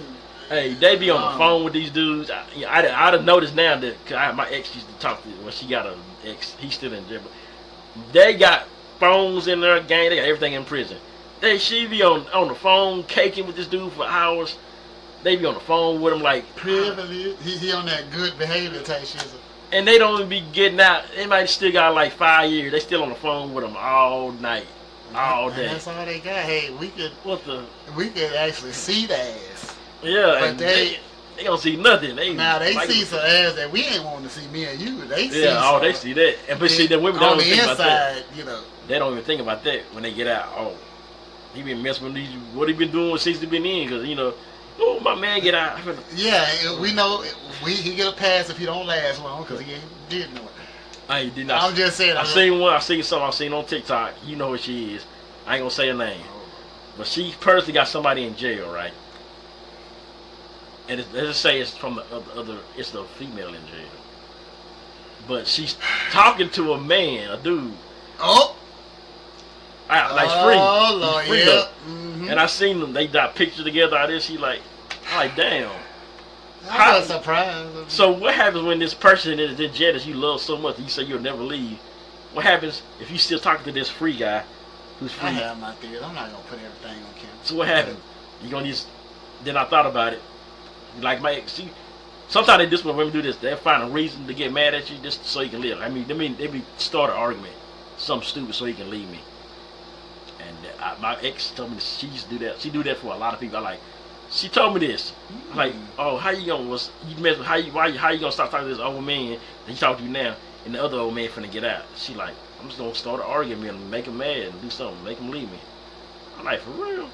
hey, they be on the phone with these dudes. I'd have noticed now that my ex used to talk to when she got an ex. He's still in jail, but they got phones in their gang. They got everything in prison. She be on the phone caking with this dude for hours. They be on the phone with him like privilege. He on that good behavior type shit. And they don't even be getting out. They might still got like 5 years. They still on the phone with them all night, all day. That's all they got. Hey, we could actually see the ass. Yeah, but and they don't see nothing. They see some ass that we ain't wanting to see. Me and you, they see. Yeah, they see that. And but see, the women don't even think inside, about that. You know, they don't even think about that when they get out. Oh, he been messing with these. What he been doing since he been in? Because oh, my man get out. Yeah, we know he get a pass if he don't last long because he ain't did no. I did not. I'm just saying. I seen one. I seen something. I seen on TikTok. You know who she is. I ain't gonna say her name, but she personally got somebody in jail, right? And let's just say it's from the other. It's the female in jail, but she's talking to a man, a dude. Oh. Like free. Oh Lord, free yeah. And I seen them. They got pictures together. Out there, she like damn. I'm surprised. So what happens when this person is in jail that you love so much, you say you'll never leave? What happens if you still talking to this free guy, who's free? I have my theory. I'm not gonna put everything on camera. So what happens? You gonna just? Then I thought about it. Like my ex, sometimes this when women do this, they find a reason to get mad at you just so you can live. I mean, they be start an argument, something stupid so you can leave me. My ex told me she used to do that. She do that for a lot of people. She told me this. Like, oh, how you gonna stop talking to this old man that he talk to you now, and the other old man finna get out? She like, I'm just gonna start an argument and make him mad and do something, make him leave me. I'm like, for real?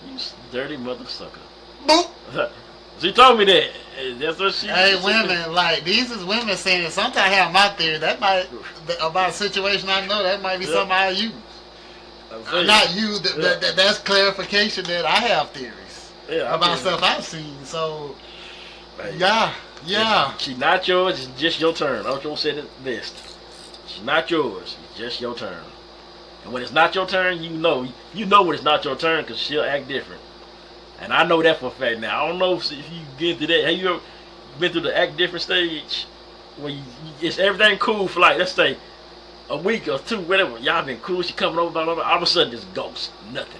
You dirty mother sucker. Boop. She told me that. That's what she. Hey, women, like these is women saying it. Sometimes I have my theory. That might about a situation I know. That might be something I use. Not you. That's clarification that I have theories about stuff I've seen. So, yeah. She's not yours. It's just your turn. Ocho said it best. She's not yours. It's just your turn. And when it's not your turn, you know when it's not your turn because she'll act different. And I know that for a fact. Now I don't know if you get through that. Have you ever been through the act different stage where it's everything cool for like let's say a week or two, whatever. Y'all been cool. She coming over, blah, blah, blah. All of a sudden, this ghost, nothing.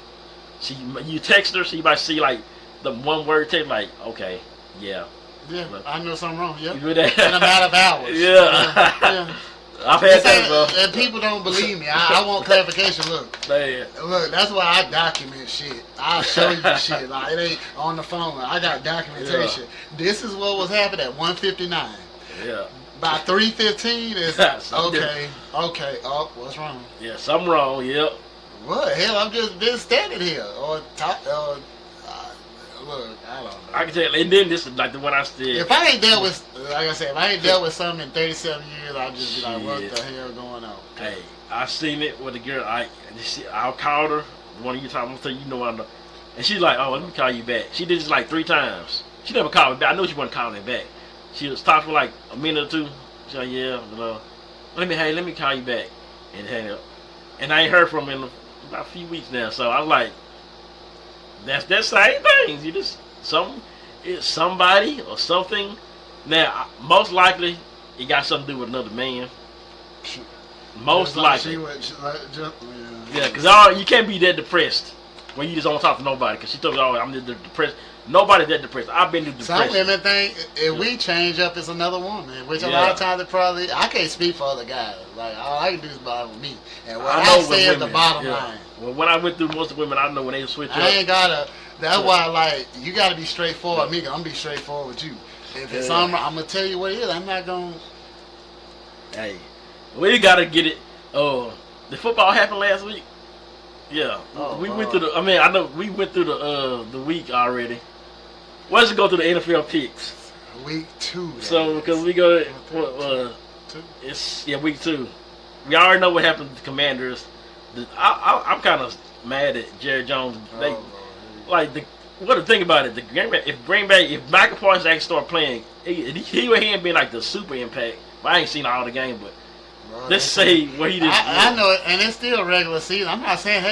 You text her, she might see like the one word text, like, okay, yeah. Yeah, look, I know something wrong. Yeah, in a matter of hours. Yeah. I've had that, bro. And people don't believe me. I want clarification. Look, that's why I document shit. I'll show you shit. Like it ain't on the phone. I got documentation. Yeah. This is what was happening at 1:59. Yeah. By 3:15 is okay. Oh, what's wrong? Yeah, something wrong. Yep. What hell? I'm just been standing here or talk. Look, I don't know. I can tell you, and then this is like the one I said. If I ain't dealt with, like I said, if I ain't dealt with something in 37 years, I'll just be like, what the hell going on? Hey, I seen it with a girl. I called her. One of you times, I'm gonna tell you, I know. And she's like, oh, let me call you back. She did this like 3 times. She never called me back. I know she wasn't calling me back. She was talking for like a minute or two. She's like, yeah, let me call you back. And hang up. And I ain't heard from her in about a few weeks now. So I was like, that's that same thing. You just it's somebody or something. Now, most likely, it got something to do with another man. Most likely. Yeah, because you can't be that depressed when you just don't talk to nobody. Because she told me, oh, I'm just depressed. Nobody's that depressed. I've been through depression. Some women think if we change up, it's another woman. Which a lot of times I can't speak for other guys. Like, all I can do is bother with me. And what I say is the bottom line. Well, when I went through most of the women, I know when they switch up. I ain't gotta. That's why, like, you gotta be straightforward. Me, I'm gonna be straightforward with you. If it's something, I'm gonna tell you what it is. I'm not gonna. Hey, we gotta get it. The football happened last week. Yeah, we went through the. I mean, I know we went through the week already. Let's go through the NFL picks. Week 2. So because we go, it's week 2. We already know what happened to the Commanders. I'm kind of mad at Jerry Jones. what to think about it? If Green Bay, if Michael Parsons actually start playing, he would have been like the super impact. But I ain't seen all the game, but let's say what he did. I know it, and it's still regular season. I'm not saying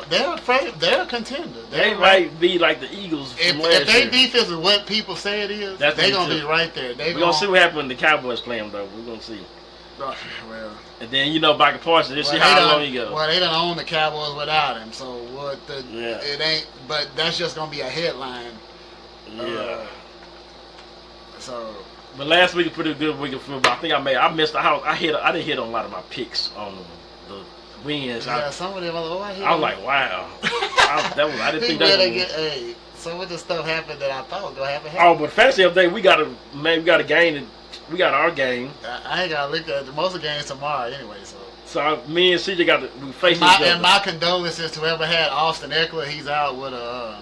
they're a contender. They might be like the Eagles. If their defense is what people say it is, they're gonna be right there. We're gonna see what happens when the Cowboys play them, though. We're gonna see. Well, and then Michael Parsons. Let's see how long he goes. Well, they don't own the Cowboys without him, so what? It ain't. But that's just gonna be a headline. Yeah. So. But last week was pretty good week of football. I think I missed the house. I didn't hit on a lot of my picks on the wins. Yeah, some of them. I was like, wow. I didn't think that was. Some of the stuff happened that I thought was gonna happen. Oh, but fantasy update, we got a game. We got our game. I ain't gotta look at most of the games tomorrow anyway. So me and CJ we facing each other. And my condolences to whoever had Austin Eckler. He's out with a.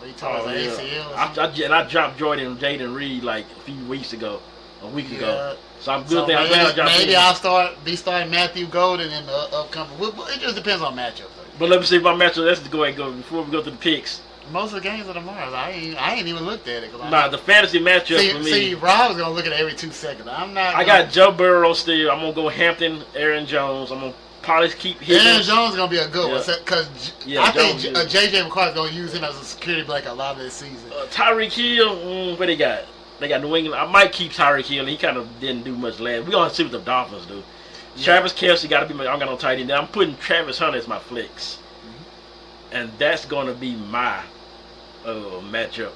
He tore his ACL. I dropped Jaden Reed like a week ago. So I'm good. Maybe I'll starting Matthew Golden in the upcoming. It just depends on matchups. But let me see if my matchup. Let's go ahead and go before we go to the picks. Most of the games are tomorrow. I ain't even looked at it. The fantasy matchup for me. See, Rob's gonna look at it every 2 seconds. I'm not. I got Joe Burrow still. I'm gonna go Hampton, Aaron Jones. I'm gonna probably keep hitting. Aaron Jones is gonna be a good one because I think JJ McCarthy's gonna use him as a security blanket a lot of this season. Tyreek Hill, what they got? They got New England. I might keep Tyreek Hill. He kind of didn't do much last. We gonna see what the Dolphins do. Yeah. Travis Kelce got to be. I'm gonna tight end. I'm putting Travis Hunter as my flex, and that's gonna be my matchup.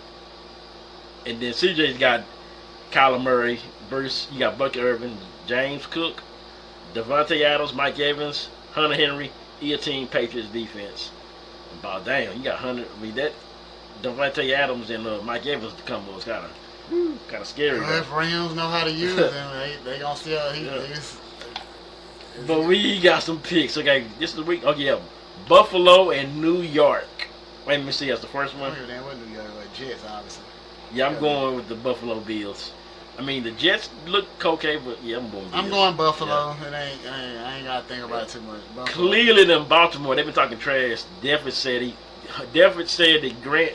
And then CJ's got Kyler Murray, Bruce. You got Bucky Irvin, James Cook, Devontae Adams, Mike Evans, Hunter Henry, team Patriots defense. About damn, you got that Devontae Adams and Mike Evans combo is kind of scary. Well, if Rams know how to use them, they gonna still. But we got some picks. Okay, this is the week. Oh yeah, Buffalo and New York. Wait, let me see. That's the first one. New York, Jets, obviously. Yeah, I'm going with the Buffalo Bills. I mean, the Jets look okay, but yeah, I'm going Bills. I'm going Buffalo. Yeah. I ain't got to think about it too much. Buffalo. Cleveland and Baltimore, they've been talking trash. Deford said that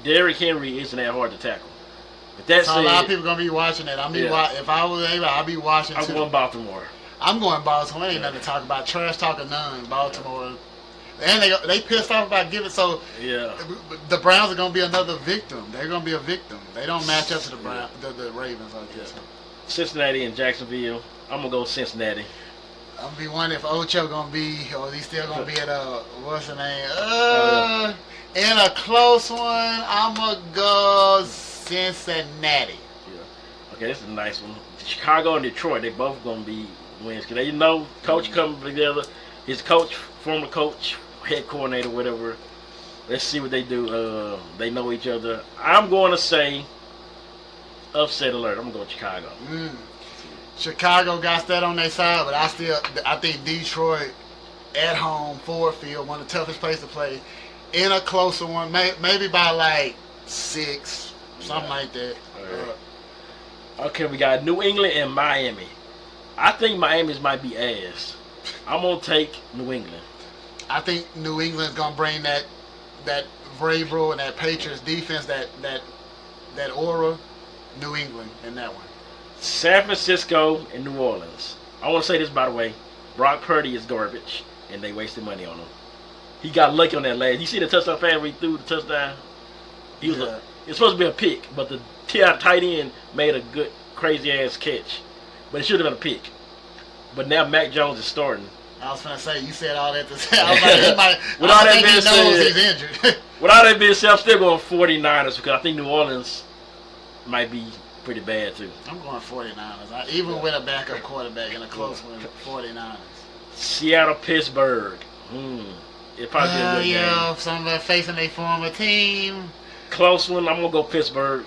Derrick Henry isn't that hard to tackle. But that's a lot of people going to be watching that. If I was able, I'd be watching too. I'm going Baltimore. I'm going Baltimore. Ain't nothing to talk about. Trash talking none. Baltimore. And they pissed off about giving. So the Browns are going to be another victim. They're going to be a victim. They don't match up to the Ravens, I guess. Cincinnati and Jacksonville. I'm going to go Cincinnati. I'm going to be wondering if Ocho going to be, or he's still going to be at what's the name? In a close one, I'm going to go Cincinnati. Yeah. Okay, this is a nice one. Chicago and Detroit, they both going to be wins. Because they know coach coming together. His coach, former coach, head coordinator, whatever. Let's see what they do. They know each other. I'm going to say upset alert. I'm going to go Chicago. Chicago got that on their side, but I think Detroit at home, Ford Field, one of the toughest places to play. In a closer one, maybe by like 6, something like that. Okay, we got New England and Miami. I think Miami's might be ass. I'm gonna take New England. I think New England's gonna bring that Vrabel and that Patriots defense, that aura. New England in that one. San Francisco and New Orleans. I want to say this, by the way. Brock Purdy is garbage, and they wasted money on him. He got lucky on that last. You see the touchdown pass where he threw the touchdown? It was supposed to be a pick, but the tight end made a good, crazy-ass catch. But it should have been a pick. But now Mac Jones is starting. I was going to say, you said all that to say. I was like, he's injured. With all that being said, I'm still going 49ers because I think New Orleans might be pretty bad too. I'm going 49ers. Even with a backup quarterback in a close one, 49ers. Seattle, Pittsburgh. It probably be a good game. Somebody facing their former team. Close one. I'm going to go Pittsburgh.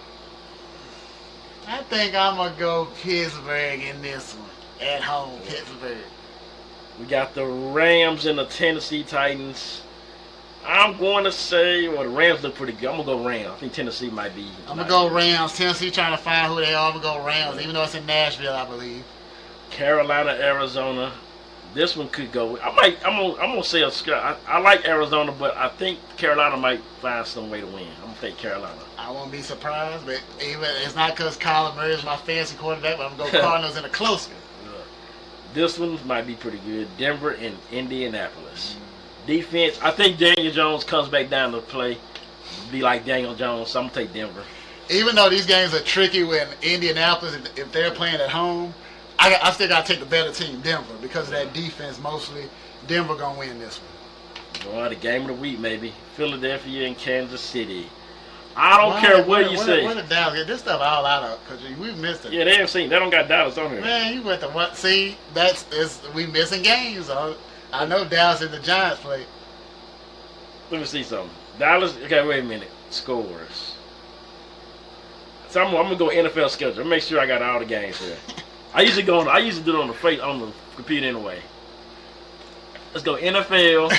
I think I'm going to go Pittsburgh in this one. At home, Pittsburgh. We got the Rams and the Tennessee Titans. I'm going to say, the Rams look pretty good. I'm going to go Rams. I think Tennessee might be. I'm going to go Rams. Tennessee trying to find who they are. I'm going to go Rams, even though it's in Nashville, I believe. Carolina, Arizona. This one could go. I'm gonna say a score. I like Arizona, but I think Carolina might find some way to win. I'm gonna take Carolina. I won't be surprised, but even it's not because Kyler Murray is my fancy quarterback, but I'm going to go Cardinals in a close one. This one might be pretty good. Denver and Indianapolis. Defense, I think Daniel Jones comes back down to play. Be like Daniel Jones, so I'm going to take Denver. Even though these games are tricky when Indianapolis, if they're playing at home, I still got to take the better team, Denver, because of that defense mostly. Denver going to win this one. Boy, the game of the week, maybe. Philadelphia and Kansas City. I don't care what you say. What did Dallas get this stuff all out of? Because we missed it. Yeah, they haven't seen. They don't got Dallas on here. Man, you went to what? See, we missing games. I know Dallas and the Giants play. Let me see something. Dallas. Okay, wait a minute. Scores. So I'm gonna go NFL schedule. Make sure I got all the games here. I usually do it on the computer anyway. Let's go NFL.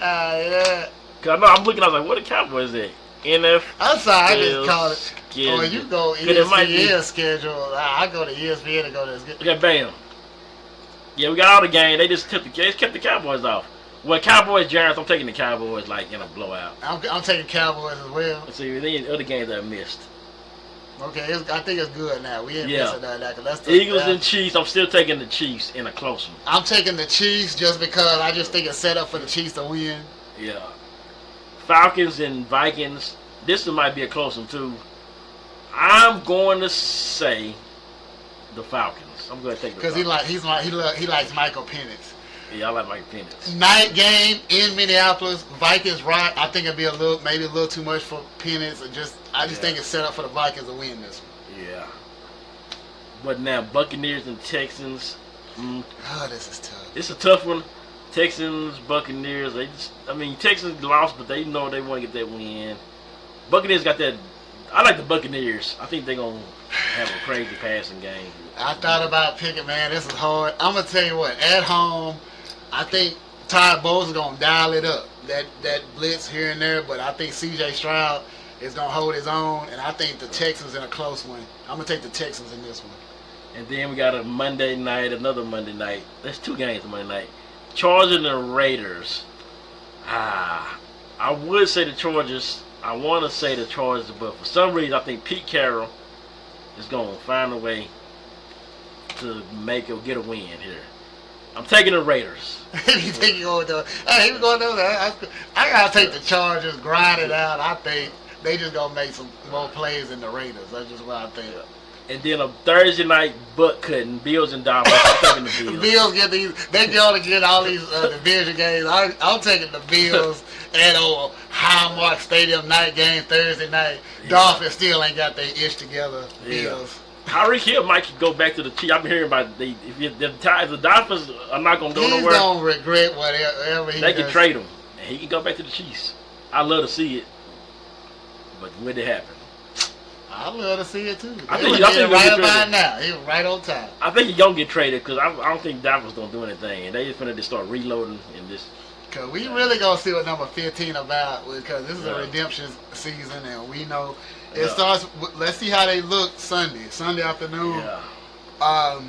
Yeah. Cause I know I'm looking. I was like, "What the Cowboys at?" NFL. I'm sorry, I just called it. Schedule. Or you go ESPN schedule. I go to ESPN and go to this. Okay, bam. Yeah, we got all the games. They just kept the Cowboys off. Well, Cowboys, Giants. I'm taking the Cowboys like in a blowout. I'm taking Cowboys as well. Let's see any other games that I missed. Okay, I think it's good now. We ain't missing that. Cause that's Eagles and Chiefs. I'm still taking the Chiefs in a close one. I'm taking the Chiefs just because I just think it's set up for the Chiefs to win. Yeah. Falcons and Vikings. This one might be a close one too. I'm going to say the Falcons. I'm going to take the Falcons. Because he likes Michael Penix. Yeah, I like Michael Penix. Night game in Minneapolis. Vikings right. I think it'd be maybe a little too much for Penix. I just think it's set up for the Vikings to win this one. Yeah. But now Buccaneers and Texans. Oh, this is tough. It's a tough one. Texans, Buccaneers. Texans lost, but they know they want to get that win. Buccaneers got that. I like the Buccaneers. I think they're gonna have a crazy passing game. I thought about picking, man. This is hard. I'm gonna tell you what. At home, I think Todd Bowles is gonna dial it up. That blitz here and there, but I think C.J. Stroud is gonna hold his own, and I think the Texans in a close one. I'm gonna take the Texans in this one. And then we got another Monday night. There's two games Monday night. Chargers and Raiders. I would say the Chargers. I want to say the Chargers, but for some reason I think Pete Carroll is going to find a way to get a win here. I'm taking the Raiders. You think you're going to? Hey, we're going to do that. I gotta take the Chargers, grind it out. I think they just gonna make some more plays than the Raiders. That's just what I think. And then a Thursday night butt cutting, Bills and Dolphins. I'm taking the Bills Bills. get these. They going to get all these division games. I'm taking the Bills at Highmark Stadium night game Thursday night. Yeah. Dolphins still ain't got their ish together. Bills. Tyreek Hill might go back to the Chiefs. I've been hearing about if the Dolphins are not going to go nowhere. He's going to regret whatever he does. They can trade him, and he can go back to the Chiefs. I love to see it, but when it happen? I love to see it too. I think right about now. He was right on time. I think he's gonna get traded because I don't think Dolphins gonna do anything, and they just finna start reloading in this. Cause we really gonna see what number 15 about, because this is a redemption season, and we know it starts. Let's see how they look Sunday afternoon. Yeah.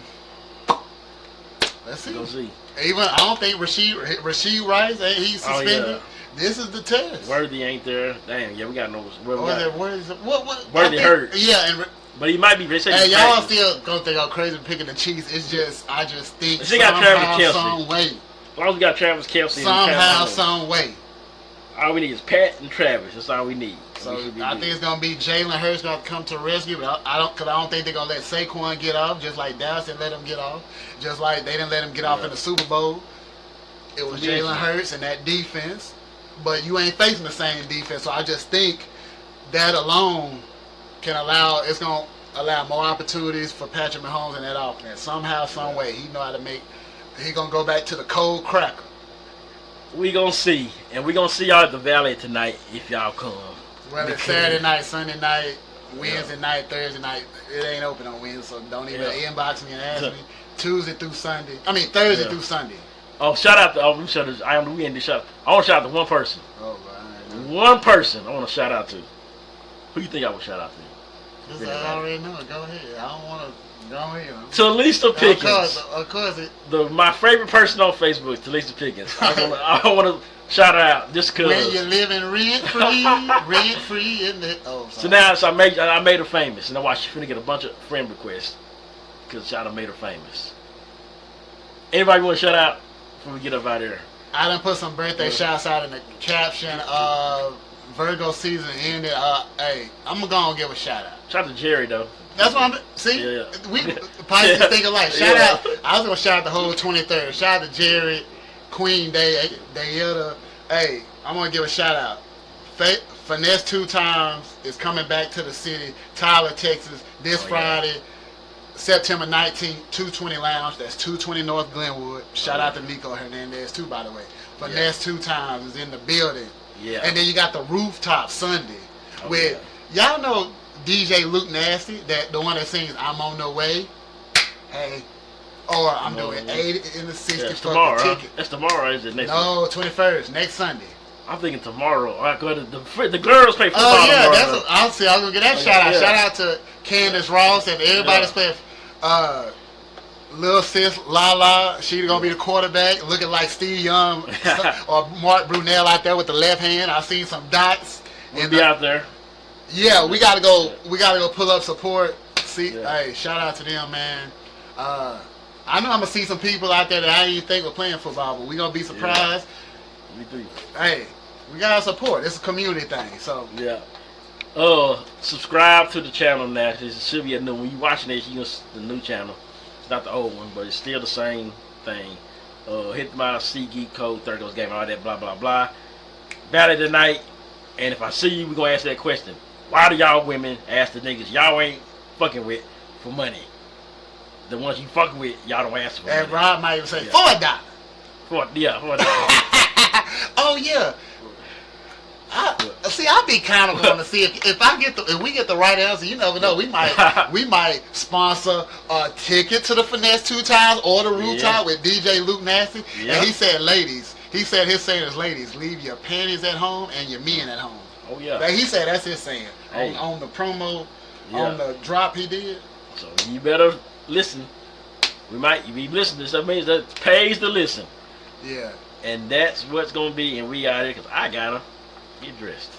Let's see. We'll see. Even I don't think Rasheed Rice, he's suspended. Oh, yeah. This is the test. Worthy ain't there. Damn, yeah, we got no. What? Worthy hurt. Yeah, but he might be. Hey, y'all still gonna think I'm crazy picking the Chiefs. It's just, I just think somehow, some way. As long as we got Travis Kelce. Somehow, some way. All we need is Pat and Travis. That's all we need. So I think it's gonna be Jalen Hurts gonna come to rescue, but I don't think they're gonna let Saquon get off, just like Dallas didn't let him get off, just like they didn't let him get off in the Super Bowl. It was Jalen Hurts and that defense. But you ain't facing the same defense, so I just think that alone it's going to allow more opportunities for Patrick Mahomes in that offense. Somehow, some way, he know how to he going to go back to the cold cracker. We going to see, and we going to see y'all at the Valley tonight if y'all come. Well, it's Saturday night, Sunday night, Wednesday night, Thursday night. It ain't open on Wednesday, so don't even inbox me and ask me. Thursday through Sunday. Oh, shout out to I want to shout out to one person. Oh, right. One person I want to shout out to. Who you think I would shout out to? I already know. Go ahead. I don't want to Go ahead. Talisa Pickens. Of course. My favorite person on Facebook is Talisa Pickens. I want to shout her out just because. When you're living rent free in the. Oh, sorry. So I made her famous, and I watched she's finna get a bunch of friend requests because I done made her famous. Anybody want to shout out before we get up out of here? I done put some birthday shouts out in the caption. Virgo season ended. Hey, I'm gonna go and give a shout out. Shout out to Jerry though. That's what I'm. See, we Pisces think alike. Shout out. I was gonna shout out the whole 23rd. Shout out to Jerry, Queen Day, Dayetta. Hey, I'm gonna give a shout out. Finesse 2 Times is coming back to the city, Tyler, Texas, this Friday, September 19th, 220 Lounge. That's 220 North Glenwood. Shout out to Nico Hernandez too, by the way. Finesse 2 Times is in the building. Yeah. And then you got the rooftop Sunday with y'all know DJ Luke Nasty, the one that sings "I'm on the way." Hey, or I'm doing 80 in the 60 for the ticket. That's tomorrow, is it? No, 21st, next Sunday. I'm thinking tomorrow. I go to the girls play football. Oh yeah, tomorrow, that's what, I was gonna get that shout out. Shout out to Candace Ross and everybody that's playing. Little sis Lala, she's gonna be the quarterback, looking like Steve Young or Mark Brunell out there with the left hand. I've seen some dots. We'll be out there. Yeah, we gotta go. We gotta go pull up support. See, hey, shout out to them, man. I know I'm gonna see some people out there that I didn't even think were playing football, but we gonna be surprised. Yeah. Me too. Hey, we gotta support. It's a community thing. So yeah. Subscribe to the channel now. It should be a new. When you watching this, you know the new channel. It's not the old one, but it's still the same thing. Hit my SeatGeek code, Third Coast Game, all that blah blah blah. Battle tonight, and if I see you, we gonna ask that question. Why do y'all women ask the niggas y'all ain't fucking with for money? The ones you fucking with, y'all don't ask for money. And Rob might even say, $4. $4. Oh yeah. I'll be kind of going to see if we get the right answer. You never know. We might sponsor a ticket to the Finesse 2 Times or the rooftop with DJ Luke Nasty. Yeah. And he said, ladies. He said his saying is, ladies, leave your panties at home and your men at home. Oh yeah. But he said that's his saying on the promo, on the drop he did. So you better listen. We might be listening. That means that pays to listen. Yeah. And that's what's gonna be. And we out here because I gotta get dressed.